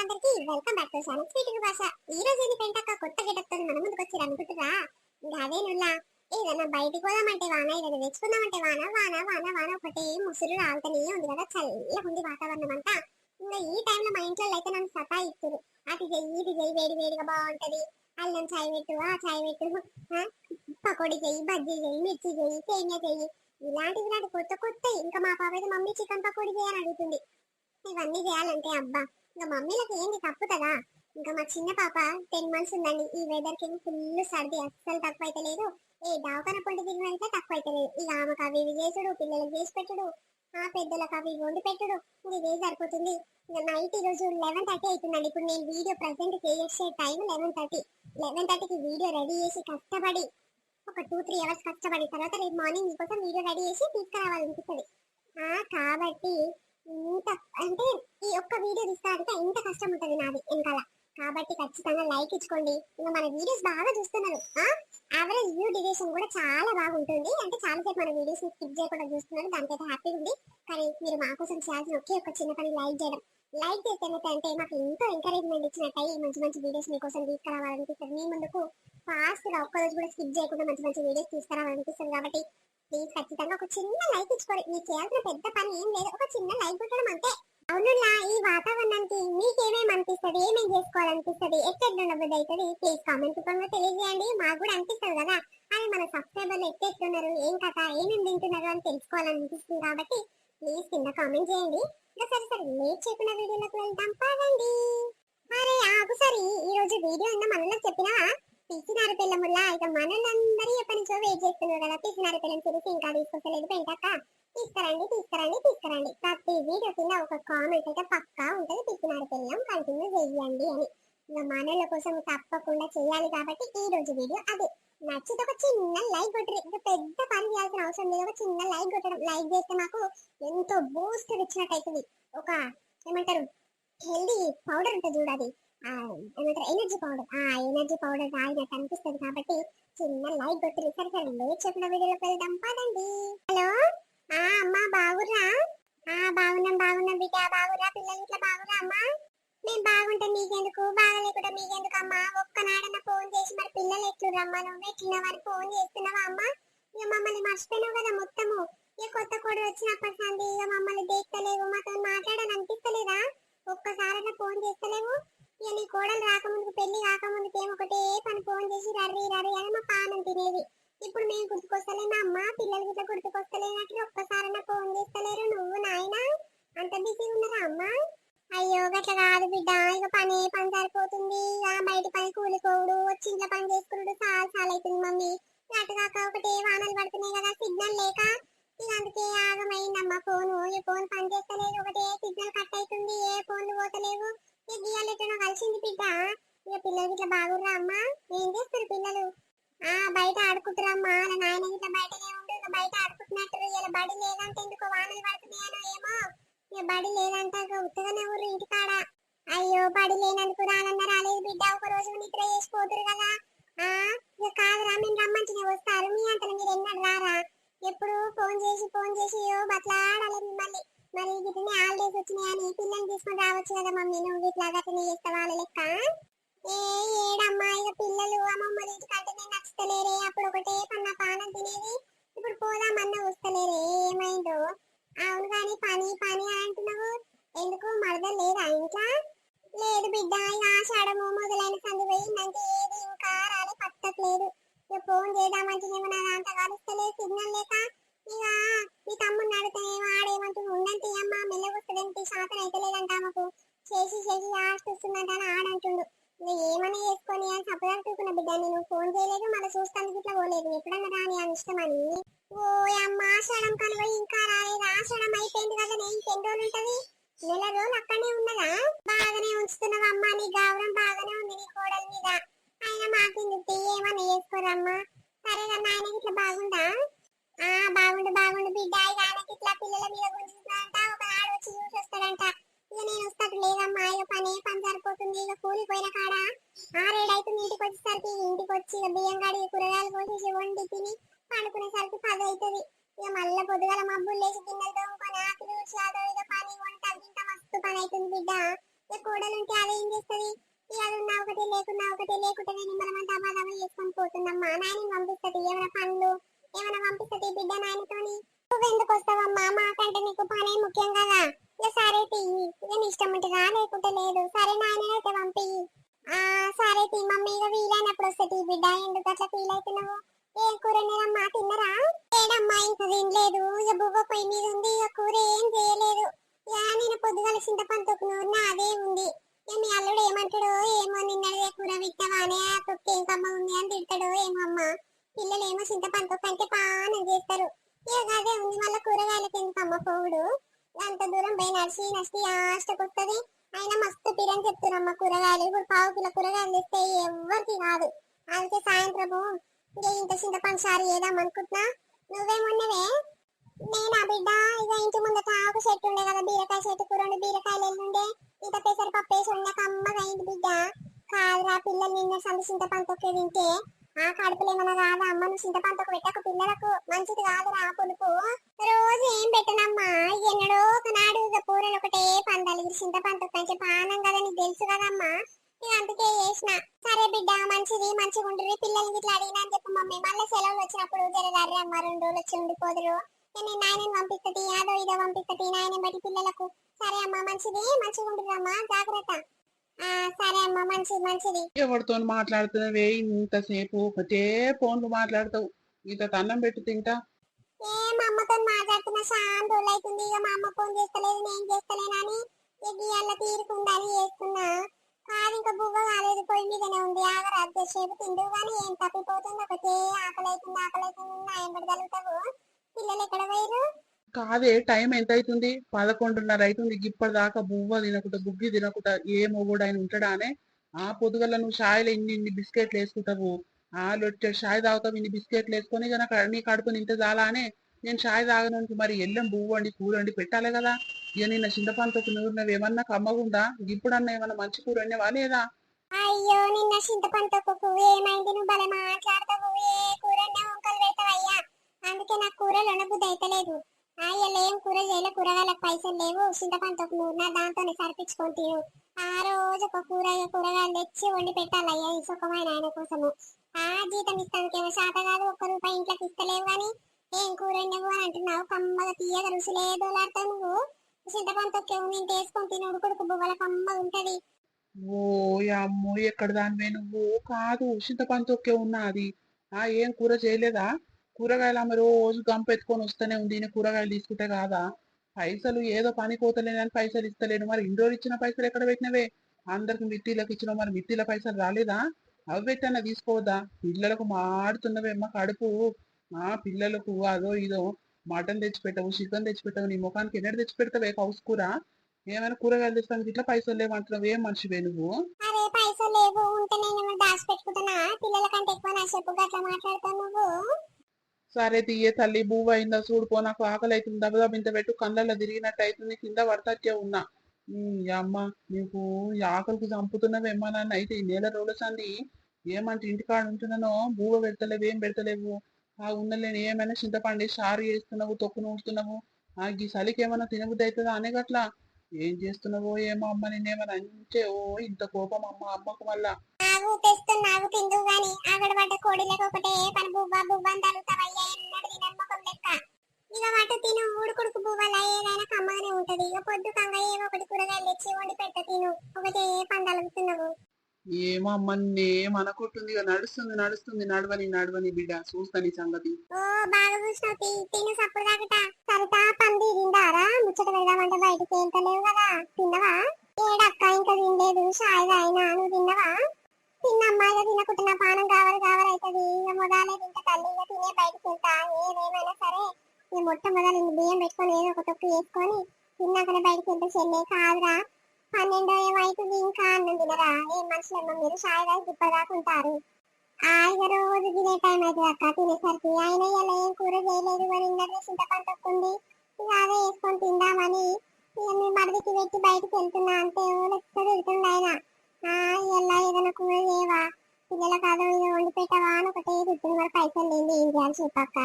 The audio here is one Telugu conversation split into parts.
అందరికి welcome back to channel sweet భాష. ఈ రోజు ఇది పెంటక్క కొత్త గెటప్ తో మన ముందుకు వచ్చి అనుకుంటురా. ఇంకా అదేనుల్లా ఏదన్నా బయటికి పోదామంటే వాన, ఏదైనా తెచ్చుకుందామంటే వాన వాన వాన వాన ఒకటే ముసురు రావుతనే ఉంది కదా, చల్లగా ఉంది వాతావరణం అంతా. ఇంకా ఈ టైంలో మా ఇంట్లో అయితే నన్ను సతాయిస్తురు. అది చెయ్యి ఇది చెయ్యి, వేడి వేడిగా బాగుంటది, అల్లం చాయ్ పెట్టు, ఆ చాయ్ పెట్టు, పకోడీ చెయ్యి, బజ్జీ చెయ్యి, మిర్చి చెయ్యి, సేమియా చెయ్యి, ఇలాంటి కొత్త కొత్త. ఇంకా మా పాప అయితే మమ్మీ చికెన్ పకోడీ చేయని అడుగుతుంది. ఇవన్నీ చేయాలంటే అబ్బా ఇంకా మమ్మీలకు ఏంది తప్పుతుందా. ఇంకా మా చిన్న పాప 10 months ఉందండి. ఈ వెదర్ కి ఫుల్ సర్ది, అస్సలు తక్కువ అయితే లేదు. ఏ దావకాన పొంటి తిరిగి అయితే తక్కువ అయితే లేదు. ఇక ఆమెకు అవి ఇవి చేసుడు, పిల్లలకు చేసి పెట్టుడు, ఆ పెద్దలకు అవి వండి పెట్టుడు, ఇదే సరిపోతుంది. ఇక నైట్ ఈ రోజు 11:30 అవుతుందండి. ఇప్పుడు నేను వీడియో ప్రజెంట్ చేసే టైం 11:30. 11:30కి వీడియో రెడీ చేసి కష్టపడి ఒక 2-3 hours కష్టపడి తర్వాత రేపు మార్నింగ్ మీకోసం వీడియో రెడీ చేసి తీసుకురావాలనిపిస్తుంది. కాబట్టి ఇంత అంటే ఈ ఒక్క వీడియో తీసుకోవాలంటే ఇంత కష్టం ఉంటుంది నాది వెనకాల. కాబట్టి ఖచ్చితంగా లైక్ ఇచ్చుకోండి. ఇంకా మన వీడియోస్ బాగా చూస్తున్నారు. యావరేజ్ వ్యూ డ్యూరేషన్ కూడా చాలా బాగుంటుంది. అంటే చాలా సేపు మన వీడియోస్ స్కిప్ చేయకుండా చూస్తున్నారు, దానికైతే హ్యాపీ ఉంది. కానీ మీరు మా కోసం చేయాల్సిన ఒకే ఒక చిన్న పని లైక్ చేయడం. లైక్ చేస్తే అంటే మాకు ఎంతో ఎంకరేజ్మెంట్ ఇచ్చినట్టు మంచి మంచి వీడియోస్ మీకోసం తీసుకురావాలనిపిస్తుంది. మీ ముందుకు ఫాస్ట్ గా ఒక్కరోజు కూడా స్కిప్ చేయకుండా మంచి మంచి వీడియోస్ తీసుకురావాలనిపిస్తుంది. కాబట్టి ప్లీజ్ ఖచ్చితంగా ఒక చిన్న లైక్ ఇచ్చుకోండి. మీకు చేయాల్సిన పెద్ద పని ఏం లేదు, ఒక చిన్న లైక్ కొట్టడం అంతే. అవునులా ఈ వాతావరణానికి మీకేమేమి అనిపిస్తుంది, ఏమేమి చేసుకోవాలనిపిస్తుంది, ఎట్లుండబుద్ధి అవుతుంది, ప్లీజ్ కామెంట్ రూపంలో తెలియజేయండి. మాకు కూడా అనిపిస్తుంది కదా, అది మన సబ్స్క్రైబర్లు ఎట్లున్నారు, ఏం కథ, ఏమేమి తింటున్నారు అని తెలుసుకోవాలనిపిస్తుంది. కాబట్టి ప్లీజ్ కింద కామెంట్ చేయండి. సరే లేట్ చేయకుండా వీడియోలోకి వెళ్దాం పదండి. అరే ఆగు సరి, ఈ రోజు వీడియో అన్న మనలో చెప్పినా పిసినారి పిల్లముల్లా ఇక మనలందరూ ఎప్పటి నుంచో వెయిట్ చేస్తున్నారు కదా. పిసినారి పిల్లని చూసి ఇంకా తీసుకొస్తలేదు పెంటక్క. తీసుకురండి. ప్రతి వీడియో కింద ఒక కామెంట్ అయితే పక్కా ఉంటది, పిసినారి పిల్లం కంటిన్యూ చెయ్యండి అని. ఇక మనల కోసం తప్పకుండా చేయాలి. కాబట్టి ఈ రోజు వీడియో అదే. నచ్చితే ఒక చిన్న లైక్ కొట్టరు, ఇంకా పెద్ద పని చేయాల్సిన అవసరం లేదు. ఒక చిన్న లైక్ కొట్టడం, లైక్ చేస్తే మాకు ఎంతో బూస్ట్ ఇచ్చినట్టు అవుతుంది. ఒక ఏమంటారు హెల్దీ పౌడర్ ఉంటుంది చూడది, ఏమంటారు ఎనర్జీ పౌడర్, ఆ ఎనర్జీ పౌడర్ తాగినట్టు అనిపిస్తుంది. కాబట్టి చిన్న లైక్ కొట్టి సరే లేట్ చెప్పిన వీడియోలోకి వెళ్దాం పదండి. హలో అమ్మా బాగురా? బాగున్నాం బిడ్డ. బాగురా పిల్లలు ఇట్లా బాగురా అమ్మా? మేము బాగుంటే మీకెందుకు, బాగలేకుండా మీకెందుకు అమ్మా? ఒక్కనాడన్నా ఫోన్ చేసి మరి పిల్లలు ఎట్లురమ్మా, నువ్వు ఎట్లున్నావని ఫోన్ చేస్తున్నావా అమ్మా? ఇక మమ్మల్ని మర్చిపోయినావు కదా మొత్తము. ఇక కొత్త కోడలు వచ్చినప్పటి సంది ఇక మమ్మల్ని దేక్తలేవు, మాతో మాట్లాడని అనిపిస్తలేదా? ఒక్కసారైనా ఫోన్ చేస్తలేవు. ఇక నీ కోడలు రాకముందుకు, పెళ్లి కాకముందుకు ఏమొకటే పని ఫోన్ చేసి రర్రీ అని మా పానం తినేది. ఇప్పుడు మేము గుర్తుకొస్తలేమా అమ్మ? పిల్లలు గిట్లా గుర్తుకొస్తలేనట్లు ఒక్కసారైనా ఫోన్ చేస్తలేరు నువ్వు నాయన? అంత బిజీ ఉన్నారా అమ్మ? అయ్యో గట్లా కాదు బిడ్డ, ఇక పని సరిపోతుంది. బయట పని కూలికోవుడు, వచ్చి ఇంట్లో పని చేసుకున్నాడు చాలా అవుతుంది మమ్మీ. అటుగాక ఒకటే వానలు పడుతున్నాయి కదా, సిగ్నల్ లేక ఇక అందుకే ఆగమైందమ్మా ఫోను. ఈ ఫోన్ పని చేస్తలేదు, ఒకటే సిగ్నల్ కట్ అవుతుంది, ఏ ఫోన్లు పోతలేవు. ఇక గీయాలెట్టనో కలిసింది బిడ్డ. ఇక పిల్లలు ఇట్లా బాగుర్రా అమ్మా? ఏం చేస్తారు పిల్లలు? బయట ఆడుకుంటారమ్మా. అలా నాయన ఇట్లా బయటనే ఉండు, ఇక బయట ఆడుకుంటున్నట్టు. ఇలా బడి లేదంటే ఎందుకో వానలు పడుతున్నాయనో ఏమో. ఇక బడి లేదంటే ఉత్తగానే ఊరు ఇంటికాడ. అయ్యో బడి లేనందుకు రానన్న రాలేదు బిడ్డ, ఒక రోజు నిద్ర చేసిపోతురు కదా. ఇక కాదురా, మేము రమ్మంటేనే వస్తారు, మీ అంతలో మీరు ఎన్నడు రారా? ఎప్పుడు ఫోన్ చేసి బట్లాడాలి మిమ్మల్ని. మరి వీటిని హాలిడేస్ వచ్చినాయని పిల్లల్ని తీసుకొని రావచ్చు కదా మమ్మీ, నువ్వు ఇట్లా గట్లనే చేస్తావా వాళ్ళ లెక్క? ఏడమ్మా ఇక పిల్లలు అమ్మమ్మ ఇంటికంటే నేను నచ్చుతలేరే. అప్పుడు ఒకటే పన్న పానం తినేది, ఇప్పుడు పోదామన్నా వస్తలేరే, ఏమైందో? అవును కానీ పని పని అంటున్నావు, ఎందుకు మరదలు లేదా ఇంట్లో? లేదు బిడ్డ, ఇక ఆషాఢము మొదలైన సంది పోయిందంటే ఏది ఇంకా రాలే, పట్టట్లేదు. ఇక ఫోన్ చేద్దామంటే నా అంత కలుస్తలేదు సిగ్నల్ లేక. ఇక మీ తమ్ముడిని అడిగితేనేమో ఆడేమంటూ ఉండంటే అమ్మ మెల్లగొస్తదేంటి, శాతం అయితే లేదంట ఆమెకు. చేసి లాస్ట్ వస్తుందంట అని ఆడంటుండు. ఏమన్నా చేసుకొని అని సపరేటుకున్న బిడ్డ, నేను ఫోన్ చేయలేదు, మళ్ళీ చూస్తానికి ఇట్లా పోలేదు. ఎప్పుడన్నా రాని అని ఇష్టమని. ఓ అమ్మ ఆషాఢం కనుక ఇంకా రాలేదు. ఆషాఢం అయిపోయింది కదా, నేను ఇంకెన్ని రోజులు ఉంటది? నెల రోజులు అక్కడనే ఉన్నదా? బాగానే ఉంచుతున్నావు అమ్మ, నీ గౌరవం బాగానే ఉంది నీ కోడల మీద. అయినా మాకెందుకు, ఏమన్నా చేసుకోరమ్మా. సరే కదా నాయనకి ఇట్లా బాగుందా? బాగుండు బిడ్డ. ఇక ఆయనకి ఇట్లా పిల్లల మీద గుంజుతుందంట, ఒకనాడు వచ్చి చూసి వస్తాడంట. ఇక నేను వస్తాడు లేదమ్మా, ఇక పని సరిపోతుంది. ఇక కూలిపోయిన కాడ 6-7 ఇంటికి వచ్చేసరికి, ఇంటికి వచ్చి ఇక బియ్యం కాడి కూరగాయలు కోసేసి వండి తిని పండుకునేసరికి 10 అవుతుంది. ఇక మళ్ళీ పొద్దుగల మబ్బులు లేచి గిన్నెలు తోముకొని ఆకులు ఊడ్చి అదో ఇదో పని వంట ఇంత మస్తు పని అవుతుంది బిడ్డ. కూడలు ఉంటే అదే ఏం చేస్తుంది? ఇక అది ఉన్నా ఒకటి లేకున్నా ఒకటి లేకుంటే నిమ్మలమంతా అబాదమ చేసుకొని పోతుందమ్మా. నాయనని పంపిస్తుంది, ఏమైనా పండ్లు ఏమైనా పంపిస్తుంది బిడ్డ నాయనతోని. నువ్వెందుకు వస్తావమ్మా? మాకంటే నీకు పనే ముఖ్యం కదా. ఇక సరే తీయి, ఇక నీ ఇష్టం ఉంటుందా లేకుంటే లేదు. సరే నాయనైతే పంపి. ఆ సరే తీ మమ్మీ, ఇక వీలైనప్పుడు వస్తుంది బిడ్డ. ఎందుకు అట్లా ఫీల్ అవుతున్నావు? ఏం కూర నేనమ్మా, తిన్నరా? ఏడమ్మా ఇంకా తినలేదు. ఇక బువ్వ పొయ్యి మీద ఉంది, ఇక కూర ఏం చేయలేదు. ఇక నేను పొద్దుగాల చింతపండుకు నూరిన అదే ఉంది. ఇక మీ అల్లుడు ఏమంటాడో ఏమో, నిన్నదే కూర విత్తవానే ఆ తొక్కు ఏం కమ్మ ఉంది అని తిడతాడో ఏమో అమ్మా. పిల్లలు ఏమో చింతపండు కంటే పానం చేస్తారు. ఇక అదే ఉంది, మళ్ళీ కూరగాయలకి ఎందుకమ్మ పోవుడు? అంత దూరం పోయి నడిచి నడిచి ఆష్టకొస్తుంది. అయినా మస్తు పిరని చెప్తున్నారమ్మ కూరగాయలు. ఇప్పుడు పావు కిలో కూరగాయలు తెస్తే ఎవ్వరికి కాదు. అందుకే సాయంత్రము ఇక ఇంత చింతపండు సారు చేద్దాం అనుకుంటున్నా. నువ్వేమున్నవే? నేనా బిడ్డ, ఇక ఇంటి ముందట ఆకు చెట్టు ఉండే కదా, బీరకాయ చెట్టు, కూరండి బీరకాయలు ఎల్లుండే. ఇంత పెసర పప్పు వేసి ఉన్న కమ్మగా అయింది బిడ్డ. కాదురా, పిల్లలు నిన్న సంది చింతపండు తొక్కే తింటే ఆ కడుపులు ఏమన్నా కాదా అమ్మ? నువ్వు చింతపండు తొక్క పెట్టకు పిల్లలకు, మంచిది కాదురా పులుపు. రోజు ఏం పెట్టనమ్మా, ఎన్నడో ఒకనాడు ఇక కూరలు ఒకటే పందాలి. ఇది చింతపండు తొక్క అంటే పానం కదా, నీకు తెలుసు కదమ్మా. ఇక అందుకే చేసిన. సరే బిడ్డ, మంచిది, మంచిగా ఉంటుంది. పిల్లలకి ఇట్లా అడిగినా అని చెప్పు మమ్మీ. మళ్ళీ సెలవులు వచ్చినప్పుడు జరగాలి అమ్మ, 2 రోజులు వచ్చి ఉండిపోదురు. నేను నాయనని పంపిస్తుంది, అదో ఇదో పంపిస్తుంది నాయన బట్టి పిల్లలకు. సరే అమ్మా, మంచిది, మంచిగా ఉంటుందమ్మా, జాగ్రత్త. ఆ సరే అమ్మా, మంచిది మంచిది. ఎవరితో మాట్లాడుతున్నావే ఇంతసేపు? ఒకటే ఫోన్లు మాట్లాడతావు. ఇంత అన్నం పెట్టి తింటా. మా అమ్మతో మాట్లాడుతున్నా చాలా రోజులు అవుతుంది. ఇక మా అమ్మ ఫోన్ చేస్తలేదు, నేను చేస్తలేనని ఇక ఇవాళ తీరుకుందని చేస్తున్నా. కాదు ఇంకా బువ్వ కాలేదు, పొయ్యి మీదనే ఉంది. ఆగరా అద్దెసేపు తిండు కానీ ఏం తప్పిపోతుంది. ఒకటే ఆకలి అవుతుంది ఆకలి అవుతుంది. నా ఎంబడి తగులుతావు. పిల్లలు ఎక్కడ పోయారు? కాదే, టైం ఎంత అవుతుంది? 11:30 అవుతుంది. ఇప్పటిదాకా బువ్వ తినకుండా బుగ్గి తినకుండా ఏ మొగుడు ఆయన ఉంటాడానే? ఆ పొద్దుగల నువ్వు షాయిలో ఇన్ని బిస్కెట్లు వేసుకుంటావు. ఆ లొట్టె షాయ్ తాగుతావు, ఇన్ని బిస్కెట్లు వేసుకొని కనుక నీ కడుపు నింటే చాలా అనే. నేను షాయ్ తాగడానికి మరి ఎల్లం బువ్వ వండి కూర వండి పెట్టాలి కదా. ఇక నిన్న చింతపండుకు నూరినవి ఏమన్నా కమ్మగుందా? ఇప్పుడన్నా ఏమన్నా మంచి కూర వండినవా లేదా? అయ్యో, నిన్న చింతపండుకు ఏమైంది? నువ్వు భలే మాట్లాడతావు. ఏ కూరనే వంకలు పెడతావయ్యా. అందుకే నాకు కూరలు వండబుద్ధి అయితలేదు. అయ్యలో ఏం కూర చేయలే, కూరగాయలకు పైసలు లేవు. చింతపండుకు నూరిన దాంతోనే సరిపించుకొని తిను. ఆ రోజు ఒక కూరగాయలు తెచ్చి వండి పెట్టాలయ్యా ఈ సుఖమైన ఆయన కోసము. ఆ జీతం ఇస్తానికేమో శాత కాదు, 1 రూపాయి ఇంట్లోకి ఇస్తలేవు కానీ ఏం కూర వండవు అని అంటున్నావు. కమ్మగా తీయగా రుసులే దోలాడతావు నువ్వు. చింతపండుకి నేను వేసుకొని తిని ఉడుకుడుకు బువ్వల కమ్మగా ఉంటది. ఓ అమ్మో, ఎక్కడ దానివే నువ్వు? కాదు, చింతపండు తొక్కే ఉన్నది. ఏం కూర చేయలేదా? కూరగాయలు ఆమె రోజు గంప ఎత్తుకొని వస్తూనే ఉంది. ఈయన కూరగాయలు తీసుకుంటే కాదా? పైసలు ఏదో పని పోతలేనని పైసలు ఇస్తలేను. మరి ఇన్ని రోజులు ఇచ్చిన పైసలు ఎక్కడ పెట్టినవే? అందరికి మిత్తిలకు ఇచ్చినావు, మరి మిత్తిల పైసలు రాలేదా? అవి పెట్టన్నా తీసుకోవద్దా? పిల్లలకు మాడుతున్నవేమ్మ కడుపు. పిల్లలకు అదో ఇదో మటన్ తెచ్చి పెట్టవు, చికెన్ తెచ్చి పెట్టవు. నీ ముఖానికి ఎన్నడు తెచ్చి పెడతావే కౌసు కూర? ఏమైనా కూరగాయలు తెస్తానికి ఇట్లా పైసలు లేవంటున్నావు. ఏం మనిషివే నువ్వు? అరే పైసలు లేవు, ఉంటే నేను దాచి పెట్టుకుంటున్నా. పిల్లల కంటే ఎక్కువ నా చెప్పు గట్లా మాట్లాడతావు నువ్వు. సరే తీయే తల్లి, బువ్వ అయిందా చూడుపో. నాకు ఆకలి అవుతుంది, దెబ్బ ఇంత పెట్టు. కళ్ళల్లో తిరిగినట్టు అవుతుంది, కింద పడతట్టే ఉన్నా. అమ్మ, నీకు ఈ ఆకలికి చంపుతున్నవేమ్మా నన్ను. అయితే ఈ నెల రోజుల సంది ఏమంటే ఇంటికాడ ఉంటున్నానో బువ్వ పెడతలేవు, ఏం పెడతలేవు. ఉన్నలేని ఏమైనా చింతపండి షారు చేస్తున్నావు, తొక్కు నూరుతున్నావు. ఈ చలికి ఏమైనా తినబుద్ధి అవుతుందా అనే గట్లా? ఏం చేస్తున్నావో ఏమో అమ్మ, నిన్నేమన్నా అంటే ఓ ఇంత కోపం అమ్మ అమ్మకు మళ్ళా. ఆగు తెస్తున్నావు తిందు గాని, ఆగడ పడ్డ కోడిలకు ఒకటే పని బువ్వ బువ్వ అని తరుగుతావయ్యా. ఎన్నడు తినని ముఖం లెక్క. ఇక వాటి తిను ఊడుకుడుకు బువ్వలా ఏదైనా కమ్మగానే ఉంటది. ఇక పొద్దు కంగా ఏవో ఒకటి కూరగాయలు తెచ్చి వండి పెట్ట తిను. ఒకటే పని తలుగుతున్నావు. ఏమో అమ్మ, నేనేమనుకుంటుంది. ఇక నడుస్తుంది నడుస్తుంది, నడవని నడవని బిడ్డ, చూస్తాను ఈ సంగతి. ఓ బాగా చూసినావు, తిను సప్పుడు దాకట. సరితా పంది తిందారా? ముచ్చట పెడదామంటే బయటకి వెళ్తలేవు కదా. తిన్నవా? ఏడక్క ఇంకా తినలేదు, షాయి తాగినా. నువ్వు తిన్నవా? తిన్నమ్మా, ఇక తినకుంటే నా పానం కావాలి కావాలి అవుతుంది. ఇక మొదలే తింటే తల్లి, ఇక తినే బయటకు వెళ్తా. ఏదేమైనా సరే ఇక మొట్టమొదలు బియ్యం పెట్టుకొని ఏదో ఒక తొక్కు వేసుకొని తిన్నాకనే బయటకు వెళ్తే చెల్లే కాదురా. 12 ఏమవుతుంది ఇంకా అన్నం తినరా? ఏం మనుషులమ్మ మీరు, షాయి తాగి ఇప్పటిదాకా ఉంటారు. ఇక రోజు తినే టైం అవుతుంది అక్క తినేసరికి. ఆయన ఇలా ఏం కూర చేయలేదు అని నిన్నటి చింతపండు తొక్కుంది. ఇక అదే వేసుకొని తిందామని ఇక మీ మడికి పెట్టి బయటకు వెళ్తున్నా. అంతే లెక్క వెళ్తుండ ఆయన. ఇలా ఏదైనా కూర చేయవా, పిల్లలకు అదో ఇదో వండి పెట్టవా అని ఒకటే తిప్పుడు. మరి పైసలు లేని ఏం చేయాలి చెప్పక్క?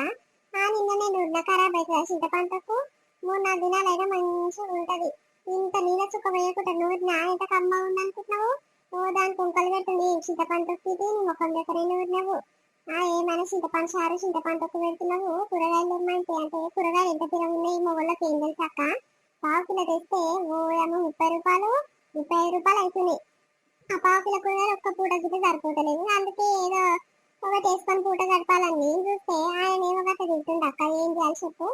నిన్న నేను ఖరాబ్ అవుతుందా చింతపండుకు? 3-4 దినాలు అయితే మంచిగా ఉంటది. ఇంత నీళ్ళ చుక్క వేయకుండా నూరు నా ఎంత కమ్మ ఉందనుకుంటున్నావు. ఓ దాని కుంకలు పెట్టుంది చింతపండు తొక్కిది నీ ముఖం దగ్గర నూరినావు. ఏమైనా చింతపండు చారు చింతపండు తొక్కు పెడుతున్నావు. కూరగాయలు ఏమంటే అంటే కూరగాయలు ఎంత తిన ఉన్నాయి ఈ మొగళ్ళకి ఏం తెలుసు అక్క. పావు కిలో తెస్తే ఓ ఏమో 30 రూపాయలు 35 రూపాయలు అవుతున్నాయి. ఆ పావు కిలో కూరగాయలు ఒక్క పూట గిట్ట సరిపోతలేదు. అందుకే ఏదో ఒకటి వేసుకొని పూట గడపాలని నేను చూస్తే ఆయన ఏమో గట్ట తింటుండ అక్క. ఏం చేయాలి చెప్పు.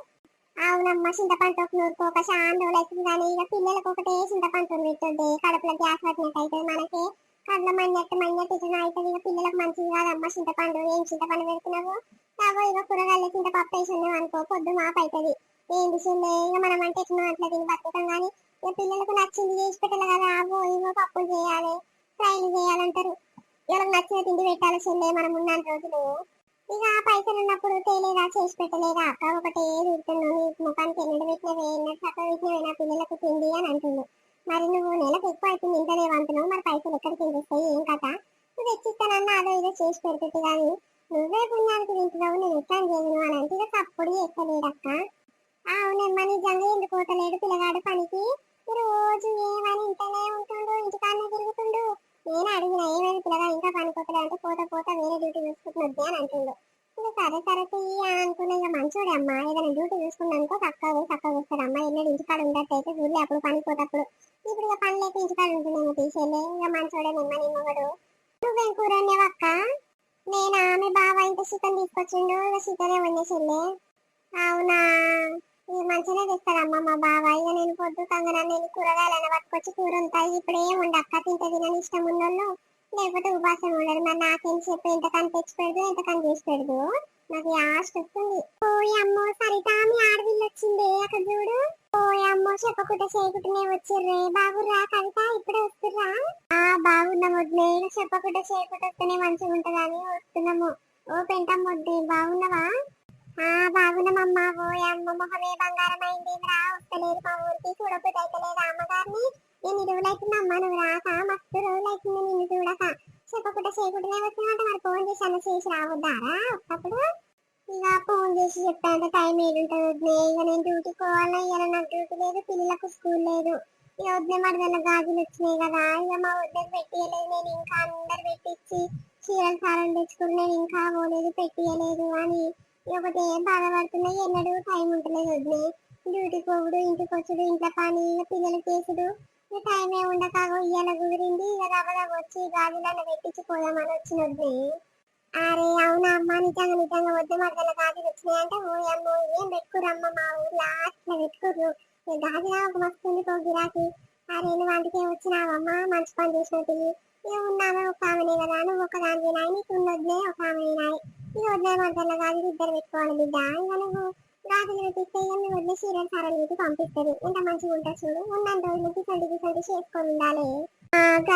అవునమ్మ చింతపండు తొక్కు నూరుకోక చాలా రోజులు అవుతుంది కానీ ఇక పిల్లలకు ఒకటే చింతపండు పెట్టొద్ది. కడుపులో గ్యాస్ పట్టినట్టు అవుతుంది మనకి. కళ్ళ మన్నట్టు ఇట్లా అవుతుంది. ఇక పిల్లలకు మంచిది కాదమ్మ చింతపండు. ఏం చింతపండు పెడుతున్నావు. కాబో ఇక కూరగాయలు చింతపప్పు వేసినావు అనుకో పొద్దు మాపు అవుతుంది. ఏం విషయంలో ఇక మనం అంటే ఎట్లా అట్లా తిని బతుకుతాం కానీ ఇక పిల్లలకు నచ్చింది చేసి పెట్టాలి కదా. అవో ఇవో పప్పులు చేయాలి ఫ్రైలు చేయాలంటారు. వీళ్ళకి నచ్చిన తిండి పెట్టాలి చెల్లె మనం ఉన్న రోజులు. ఇక ఆ పైసలు ఉన్నప్పుడు తేలేదా చేసి పెట్టలేదా అక్క. ఒకటే తిడుతున్నావు నీ ముఖానికి ఎన్నడు పెట్టినవే ఎన్నడు చక్కగా పెట్టినవే నా పిల్లలకు తిండి అని అంటుండు. మరి నువ్వు నెలకు ఎక్కువ అవుతుంది ఇంటనే అంటున్నావు. మరి పైసలు ఎక్కడికి వస్తాయి ఏం కథ. నువ్వు తెచ్చిస్తానన్నా అదో ఇదో చేసి పెడుతుంది కానీ నువ్వే పుణ్యానికి తింటున్నావు నేను ఎట్లా చేయను అని అంటే ఇక తప్పుడు ఎక్కలేదక్క. అవునమ్మా నిజంగా ఎందుకు పోతలేడు పిల్లగాడు పనికి. రోజు ఏమని ఇంటనే ఉంటుండు ఇంటికాడనే తిరుగుతుండు. నేను అడిగిన ఏమైనా పిల్లగా ఇంకా పనిపోతలే అంటే పోతా పోతా వేరే డ్యూటీ చూసుకుంటున్నది అని అంటుండు. ఇక సరే సరే అనుకున్నా. ఇక మంచోడే అమ్మ ఏదైనా డ్యూటీ చూసుకున్నానుకో చక్కగా వస్తాడమ్మా. ఎన్నడు ఇంటికాడ ఉండట్టయితే చూడలే అప్పుడు పనిపోతప్పుడు. ఇప్పుడు ఇక పని లేక ఇంటికాడ ఉంటుందేమో తీసేలే. ఇక మంచోడే నిమ్మడు. నువ్వేం కూర అక్క. నేను ఆమె బావ ఇంత చికెన్ తీసుకొచ్చిండు. ఇక చికెనే వండేసిల్లే. అవునా మంచిగానే తెస్తాడమ్మా మా బావ. ఇక నేను పొద్దు కంగనాన్ని కూరగాయలైనా పట్టుకొచ్చి కూర ఉంటాయి. ఇప్పుడు ఏం ఉండక్క తింటే తినని ఇష్టం ఉన్నోళ్ళు లేకపోతే ఉపాసం ఉండదు. మరి నాకేం చెప్పి ఎంతకని తెచ్చి పెడదు ఎంతకని చేసి పెడదు. నాకు ఆస్ట్ వస్తుంది. ఓ అమ్మో సరిత మీ ఆడవిల్లు వచ్చింది అక్కడ చూడు. ఓ అమ్మో చెప్పకుండా చేయకుండానే వచ్చిర్రే. బాగుర్రా కవిత ఇప్పుడే వస్తుర్రా. బాగున్నాం వద్దే. చెప్పకుండా చేయకుండా వస్తేనే మంచిగా ఉంటదని వస్తున్నాము. ఓ పెంటం వద్దే బాగున్నావా. బాగున్నామమ్మా. ఓ అమ్మ మొహమే బంగారం అయింది రా. వస్తలేదు మా ఊరికి చూడకపోతే అయితలేదు అమ్మగారిని. ఎన్ని రోజులు అవుతుందమ్మా నువ్వు రాక. మస్తు రోజులు అవుతుంది నిన్ను చూడక. చెప్పకుండా చేయకుండానే వచ్చినట్టు మరి ఫోన్ చేసి చేసి రావద్దారా అప్పుడు. ఇక ఫోన్ చేసి చెప్తాంటే టైం ఏడుంటుంది. ఇక నేను డ్యూటీకి పోవాలా. ఇవాళ నాకు డ్యూటీ లేదు పిల్లలకు స్కూల్ లేదు. ఇక వద్దే మరదల గాజులు వచ్చినాయి కదా. ఇక మా వద్దకు పెట్టియలేదు. నేను ఇంకా అందరు పెట్టించి చీరలు సారాలు తెచ్చుకుని నేను ఇంకా పోలేదు పెట్టియలేదు అని ఒకటి బాధపడుతున్నాయి. ఎన్నడూ టైం ఉంటలేదు వద్దే. డ్యూటీకి పోవుడు ఇంటికి వచ్చుడు ఇంట్లో పని పిల్లలు చేసుడు టైం ఏ ఉండకాగో ఇయ్యాల కుదిరింది. ఇక దబదబ వచ్చి గాజులన్న పెట్టించి పోదామని వచ్చిన వద్దే. అరే అవునా అమ్మ నిజంగా వద్దు మరదల గాజులు వచ్చినాయంటే ఓ అమ్మో ఏం పెట్టుకురమ్మ మా ఊర్లో అట్లా పెట్టుకుర్రు. గాజులా ఒక మస్తు ఉంది గిరాకి. అరే నువ్వు అందుకే వచ్చినావమ్మా మంచి పని చేసినట్టు. ఇక ఉన్నావా ఒక ఆమెనే కదా నువ్వు ఒక దాని నాయి నీకు ఉన్నొద్దే ఒక ఆమె నాయి. ఇక వద్దే మరదల గాజులు ఇద్దరు పెట్టుకోవాలి బిడ్డ. ఇక నువ్వు గాజులు పెట్టిస్తే ఇక మీ వద్ద సీరియల్ సారాలు పెట్టి పంపిస్తుంది. ఎంత మంచిగా ఉంటుంది చూడు. ఉన్న రోజులు కిసండి చేసుకొని ఉండాలి.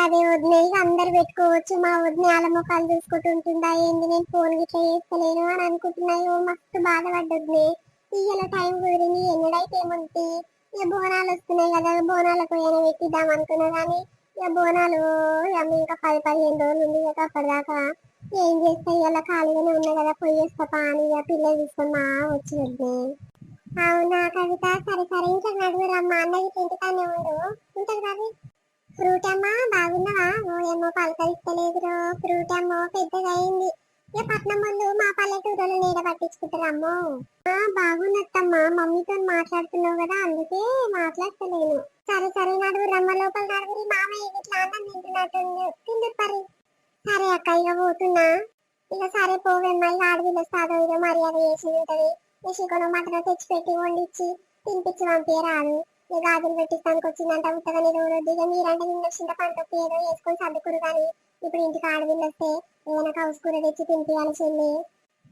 అదే వదిలే ఇక అందరు పెట్టుకోవచ్చు. మా వదిన వాళ్ళ ముఖాలు చూసుకుంటూ ఉంటుందా ఏంది నేను ఫోన్ గిట్లా చేస్తలేను అని అనుకుంటున్నాయి. మస్తు బాధపడ్డది. ఇయ్యాల టైం కుదిరింది ఎన్నడైతే ఏముంది. ఇక బోనాలు వస్తున్నాయి కదా బోనాలకు ఏమైనా పెట్టిద్దాం అనుకున్నా కానీ ఇక బోనాలు ఇంకా 10-15 రోజులు ఉంది కదా అప్పటిదాకా ఏం చేస్తా. ఇవాళ ఖాళీగానే ఉన్నా కదా పోయేస్తా పాని ఇక పిల్లలు తీసుకొని మా వచ్చింది. అవునా కవిత సరే సరే ఇంకా నడుగురమ్మా అన్నకి ఇంటికానే ఉండు ఉంటుంది కదా. ఫ్రూట్ అమ్మా బాగున్నావా. ఓ ఏమో పలకరిస్తలేదురో. ఫ్రూట్ అమ్మో పెద్దగా అయింది. ఇక పట్నం వాళ్ళు మా పల్లెటూరులో నీడ పట్టించుకుంటారమ్మో. బాగున్నట్టమ్మా మమ్మీతో మాట్లాడుతున్నావు కదా అందుకే మాట్లాడతలేను. సరే సరే నడువు రమ్మ లోపల నడుగురి. మామయ్య ఇట్లా అన్నం తింటున్నట్టు తిందు పరి. సరే అక్క ఇక పోతున్నా. ఇక సరే పోవేమ్మా. ఇక ఆడవిలు వస్తాదో ఇక మర్యాద చేసి ఉంటది. చికెన్ మటన్ తెచ్చిపెట్టి వండిచ్చి తినిపించి పంపించరాదు. ఇక గాజులు పెట్టిస్తానికి వచ్చిందంట ఉత్తగానే రోజు. ఇక మీరంటే నిన్న చింతపండు ఏదో వేసుకొని సర్దుకురు కానీ ఇప్పుడు ఇంటికి ఆడవిల్లు వస్తే ఏదైనా కౌసు కూర తెచ్చి తినిపించాలి చెల్లి.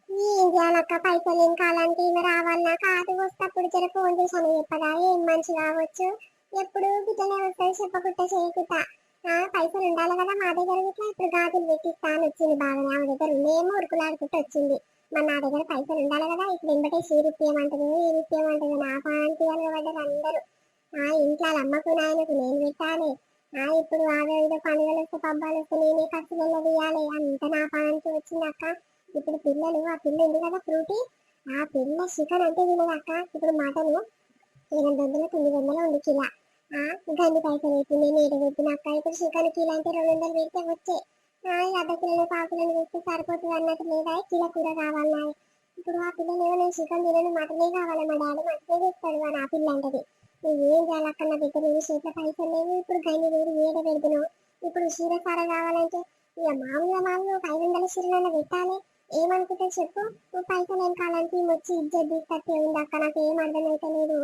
ఏం చేయాలక్క పైసలు ఏం కాలానికి ఈమె రావాలన్నా కాదు వస్తప్పుడు జర ఫోన్ చేశాను చెప్పదా ఏం మంచి కావచ్చు. ఎప్పుడు గిట్లనే వస్తుంది చెప్పకుండా చేయకుండా. పైసలు ఉండాలి కదా మా దగ్గర గిట్లా. ఇప్పుడు గాజులు పెట్టిస్తా అని వచ్చింది బాగానే ఆమె దగ్గర ఏమో ఉరుకులాడుకుంటూ వచ్చింది. మరి నా దగ్గర పైసలు ఉండాలి కదా. ఇప్పుడు వెంబటే సీరిప్పియమంటది ఏరిప్పియమంటది నా పానికి పడ్డారు అందరూ. ఇంట్లో అమ్మకు నాయనకు నేను పెట్టాలి. ఇప్పుడు ఆదో ఏదో పండుగలు వస్తే పబ్బాలు వస్తే నేనే ఖర్చులలో తీయాలి. అంత నా పానికి వచ్చింది అక్క. ఇప్పుడు పిల్లలు ఆ పిల్ల ఉంది కదా ఫ్రూటీ ఆ పిల్ల చికెన్ అంటే తినదు అక్క. ఇప్పుడు మటన్ 800 900 ఉంది కిలో. గండి పైసలు అయితే నేను ఏడవద్దు అక్క. ఇప్పుడు చికెన్కి ఇలాంటి 200 పెడితే వచ్చే అర్ధ కిలో పావుకిలో వేస్తే సరిపోతుంది అన్నట్టు లేదా కిలో కూర కావాలన్నా. ఇప్పుడు ఆ పిల్లలు ఏమో నేను చికెన్ తినను మటనే కావాలి, మా డాడీ మటనే తెస్తాడు అని ఆ పిల్ల అంటది. నువ్వు ఏం చేయాలక్క, నా దగ్గర నేను చేతిలో పైసలు లేవు. ఇప్పుడు గండి వేరు ఏడ పెడుతున్నావు. ఇప్పుడు చీర సార కావాలంటే ఇక మామూలుగా ఒక 500 చీరలన్నా పెట్టాలి. ఏమనుకుంటే చెప్పు. నువ్వు పైసలు ఏం కావాలంటే వచ్చి ఇజ్జత్ తీసుకొస్తే ఉంది అక్క. నాకు ఏం అర్థమైతే లేదు.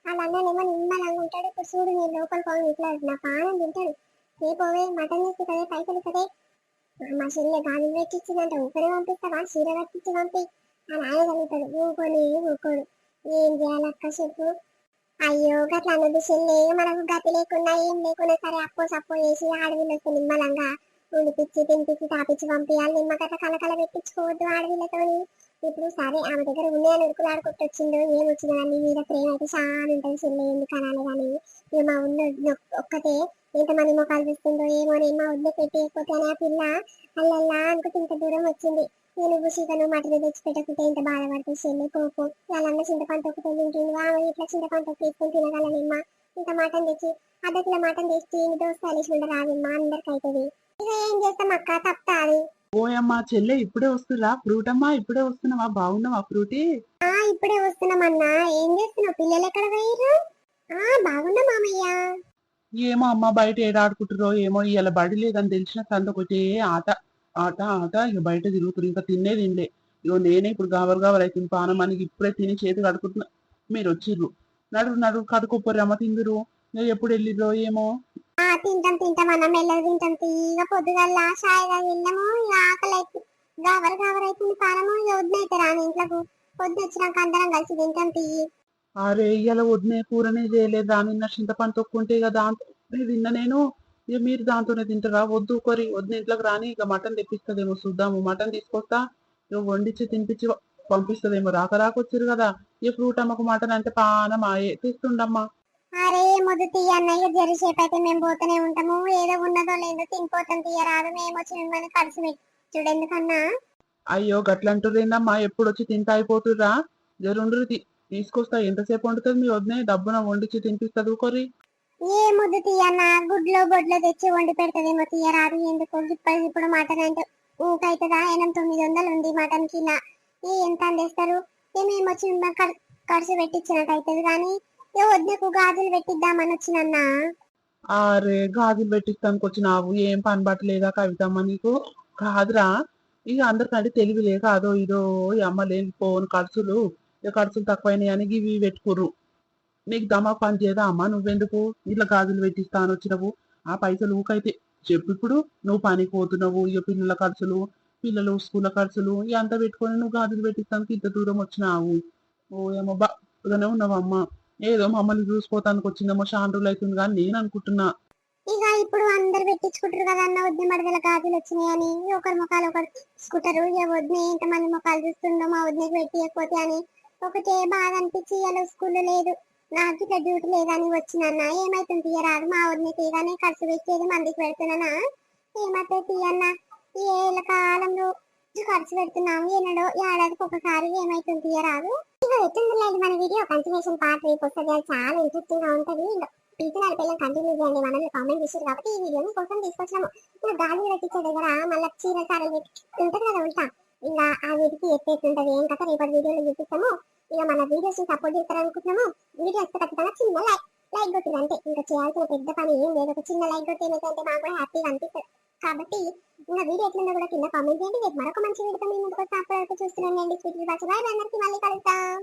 వాళ్ళ అన్ననేమో నిమ్మలంగా ఉంటాడు. ఇప్పుడు చూడు నేను లోపల పోయి ఇట్లా నా పానం తింటాడు. రేపోవే మటన్ తీసుకుంటే పైసలు కదే. మా చెల్లె గాజులు పెట్టించిందంట, ఊకనే పంపిస్తావా, చీర కట్టించి పంపి అని ఆయన కలుగుతాడు. ఊకొని ఊకోడు. ఏం చేయాలక్క చెప్పు. అయ్యో గట్ల అనదు చెల్లె. మనకు గతి లేకున్నా ఏం లేకున్నా సరే అప్పో సప్పో చేసి ఆడవిళ్ళు వస్తే నిమ్మలంగా ఉడిపిచ్చి తినిపించి తాపించి పంపించాలి. నిమ్మకట్ల కలకల పెట్టించుకోవద్దు ఆడవిళ్ళతోని. ఇప్పుడు సరే ఆమె దగ్గర ఉన్నాయని ఉరుకులాడుకుంటూ వచ్చిందో ఏమొచ్చిందో కానీ మీద ప్రేమ అయితే చాలా ఉంటుంది చెల్లె. ఎందుకు అనాలి కానీ ఇక మా ఉన్న ఒక్కతే ఎంతమంది మొక్కలు చూస్తుందో ఏమో మా వద్ద పెట్టేయకపోతే అని ఆ పిల్ల అల్లల్లా అనుకుంటే ఇంత దూరం వచ్చింది. నేను చికెన్ మటన్ తెచ్చి పెట్టకుంటే ఇంత బాధపడుతుంది చెల్లి. పోపు వాళ్ళన్న చింతపండు తొక్కుతో తింటుంది. ఆమె ఇట్లా చింతపండు తొక్కు తీసుకొని తినగలనిమ్మ. ఇంత మటన్ తెచ్చి అర్ధ కిలో మటన్ తెచ్చి ఇన్ని దోశలు వేసి రాదమ్మా, అందరికి అవుతుంది. ఇక ఏం చేస్తాం అక్క, తప్పుతాది. ఓయమ్మా చెల్లె ఇప్పుడే వస్తురా ఫ్రూట్ అమ్మా, ఇప్పుడే వస్తున్నావా? బాగున్నావా ఫ్రూటీ? ఇప్పుడే వస్తున్నామన్నా. ఏం చేస్తున్నావు? పిల్లలు ఎక్కడ పోయిర్రు? బాగున్నా మామయ్య. ఏమో అమ్మ బయట ఏడాడుకుంటారో ఏమో, ఇవాళ బడి లేదని తెలిసిన సంత ఒకటే ఆట ఆట ఆట. ఇక బయట తిరుగుతున్నారు, ఇంకా తినలే. ఇగో నేనే ఇప్పుడు గావర్ అవుతుంది పానం అని ఇప్పుడే తిని చేతి కడుకుంటున్నా. మీరు వచ్చిర్రు, నడు కడుకోపోర్రి అమ్మ తిందురు. ఇక ఎప్పుడు వెళ్ళిర్రో ఏమో. తింటాం అన్న, మెల్లగా తింటాం. ఇక పొద్దుగల్లా సాయిగా తిన్నాము. ఇక ఆకలి అయితే గావర్ అవుతుంది పానము. ఇక వద్దునైతే రాని ఇంట్లోకి. పొద్దు వచ్చినాక అందరం కలిసి తింటాం తీయి. అరే ఇవాళ వదినే కూరనే చేయలేదా? నిన్న చింతపండు తొక్కుంటే ఇక దాంతో తిన్నా నేను. ఇక మీరు దాంతోనే తింటారా? వద్దు కొరి వదిన ఇంట్లోకి రాని, ఇక మటన్ తెప్పిస్తుందేమో చూద్దాము. మటన్ తీసుకొస్తా, ఇక వండించి తినిపించి పంపిస్తుందేమో. రాకొచ్చిరు కదా. ఈ ఫ్రూట్ అమ్మకు మటన్ అంటే పానం ఆయే తీస్తుండమ్మా. అరే మొదటి తీయన్న, ఇక జరిసేపు అయితే మేము పోతూనే ఉంటాము. ఏదో ఉన్నదో లేదో తినిపోతాం. తీయరాదు, మేము వచ్చి మిమ్మల్ని కలిసి పెట్టుడు ఎందుకన్నా. అయ్యో గట్లంటురేందమ్మా, ఎప్పుడు వచ్చి తింటా అయిపోతుర్రా? జరుండ్రు తీసుకొస్తా. ఎంతసేపు వండుతుంది మీ వదినే? డబ్బున వండించి తినిపిస్తుంది కొరి. ఏ ముద్దు తీయన్న, గుడ్లో బొడ్లో తెచ్చి వండి పెడతదేమో. తీయరాదు ఎందుకు. ఇప్పుడు మటన్ అంటే ఊకైతుందా? 800-900 ఉంది మటన్ కిలో. ఎంత అందేస్తారు? మేము వచ్చి ఖర్చు పెట్టించినట్టు అవుతుంది. కానీ ఏ వద్దకు గాజులు పెట్టిద్దామని వచ్చినన్నా. అరే గాజులు పెట్టిస్తానికి వచ్చినావు, ఏం పని పట్టలేదా కవితమ్మ నీకు? కాదురా, ఇక అందరికంటే తెలివిలే కాదో ఇదో ఈ అమ్మ లేని పోను ఖర్చులు. ఇక ఖర్చులు తక్కువైనాయి అని ఇవి పెట్టుకుర్రు. నీకు దమా పని చేయదా అమ్మ? నువ్వెందుకు ఇట్లా గాజులు పెట్టిస్తా అని వచ్చినవు? ఆ పైసలు ఊకైతే చెప్పు. ఇప్పుడు నువ్వు పనికి పోతున్నావు, ఇక పిల్లల ఖర్చులు, పిల్లలు స్కూల్ ఖర్చులు ఇదంతా పెట్టుకొని నువ్వు గాజులు పెట్టిస్తానికి ఇంత దూరం వచ్చినావు. ఓ ఏమో బాగానే ఉన్నావమ్మా. ఏదో మమ్మల్ని చూసుకోవటానికి వచ్చిందేమో షాండ్రులు అవుతుంది కానీ నేను అనుకుంటున్నా. ఇక ఇప్పుడు అందరు పెట్టించుకుంటారు కదా అన్న. వద్దు మడదల గాజులు వచ్చినాయని ఒకరి ముఖాలు ఒకరు చూసుకుంటారు. ఇక వద్దు ఎంతమంది ముఖాలు చూస్తుండో మా వద్దుకు పెట్టియకపోతే అని ఒకటే బాధ అనిపించి ఇలా స్కూల్ లేదు, నాకు ఇట్లా డ్యూటీ లేదని వచ్చినన్నా. ఏమైతుంది తీయరాదు, మా వద్దుని తీయగానే ఖర్చు పెట్టేది మందికి పెడుతున్నానా. ఏమైతే తీయన్నా, ఈ ఏళ్ళ కాలంలో ఖర్చు పెడుతున్నాము. ఎన్నడో ఏడాదికి ఒకసారి. ఏమైతుంది తీయరాదు. ఇక ఎట్టుంది లేదు మన వీడియో కంటిన్యూషన్ పార్ట్ రేపు వస్తుంది. అది చాలా ఇంట్రెస్టింగ్ గా ఉంటది. పీతనాల పిల్లలు కంటిన్యూ చేయండి. మనం కామెంట్ చేశారు కాబట్టి ఈ వీడియోని కోసం తీసుకొచ్చినాము. ఇంకా గాజులు పెట్టించే దగ్గర మళ్ళీ చీర సారలు ఉంటుంది కదా ఉంటా. ఇంకా ఆ వీటికి ఎత్తేస్తుంటది. ఏం కథ రేపటి వీడియోలో చూపిస్తాము. ఇక మన వీడియోస్ సపోర్ట్ చేస్తారనుకుంటున్నాము. వీడియో వస్తే ఖచ్చితంగా చిన్న లైక్ కొట్టింది అంతే. ఇంకా చేయాల్సిన పెద్ద పని ఏం లేదు. ఒక చిన్న లైక్ కొట్టి ఏమైతే మాకు కూడా హ్యాపీగా అనిపిస్తుంది. కాబట్టి ఇంకా వీడియో ఎట్లుందో కూడా కింద కామెంట్ చేయండి. రేపు మరొక మంచి వీడియోతో మీ ముందుకు వచ్చి అప్పటివరకు చూస్తున్నాండి. అందరికీ మళ్ళీ కలుద్దాం.